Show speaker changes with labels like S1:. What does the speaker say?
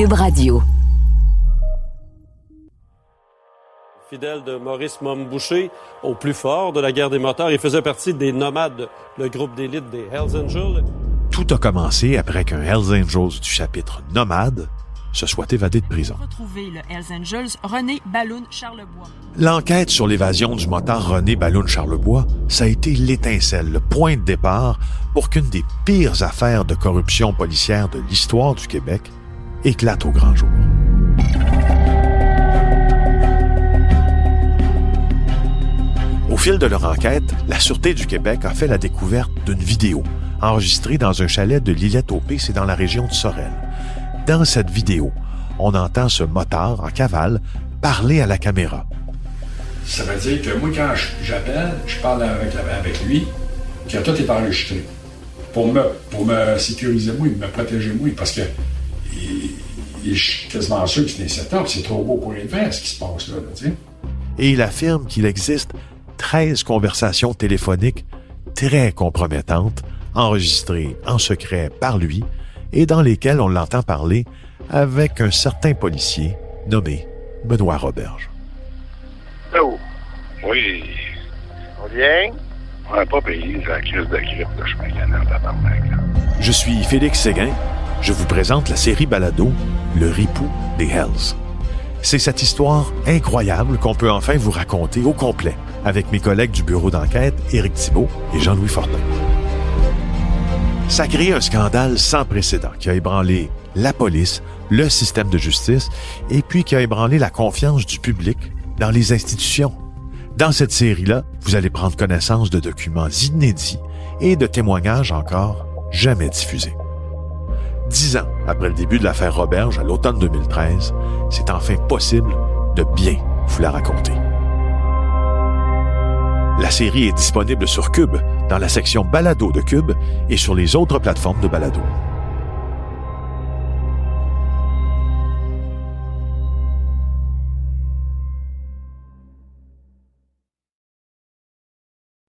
S1: Cube Radio.
S2: Fidèle de Maurice Momboucher, au plus fort de la guerre des motards, il faisait partie des Nomades, le groupe d'élite des Hells Angels.
S3: Tout a commencé après qu'un Hells Angels du chapitre Nomade se soit évadé de prison.
S4: Retrouver le Hells Angels René Balloun-Charlebois.
S3: L'enquête sur l'évasion du motard René Balloun-Charlebois, ça a été l'étincelle, le point de départ pour qu'une des pires affaires de corruption policière de l'histoire du Québec éclate au grand jour. Au fil de leur enquête, la Sûreté du Québec a fait la découverte d'une vidéo enregistrée dans un chalet de l'Îlette-aux-Pins, c'est dans la région de Sorel. Dans cette vidéo, on entend ce motard en cavale parler à la caméra.
S5: Ça veut dire que moi, quand j'appelle, je parle avec lui, que tout est enregistré. Pour me sécuriser moi, me protéger moi, parce que je suis quasiment sûr que c'est un setup, c'est trop beau pour être vrai, ce qui se passe là, tu sais.
S3: Et il affirme qu'il existe 13 conversations téléphoniques très compromettantes, enregistrées en secret par lui, et dans lesquelles on l'entend parler avec un certain policier nommé Benoît Roberge.
S6: Oh, oui. On vient? On n'a pas payé la crise de grippe de chemin canal tabarnak.
S3: Je suis Félix Séguin. Je vous présente la série balado Le Ripou des Hells. C'est cette histoire incroyable qu'on peut enfin vous raconter au complet avec mes collègues du bureau d'enquête, Éric Thibault et Jean-Louis Fortin. Ça a créé un scandale sans précédent qui a ébranlé la police, le système de justice et puis qui a ébranlé la confiance du public dans les institutions. Dans cette série-là, vous allez prendre connaissance de documents inédits et de témoignages encore jamais diffusés. 10 ans après le début de l'affaire Roberge à l'automne 2013, c'est enfin possible de bien vous la raconter. La série est disponible sur Cube, dans la section Balado de Cube et sur les autres plateformes de balado.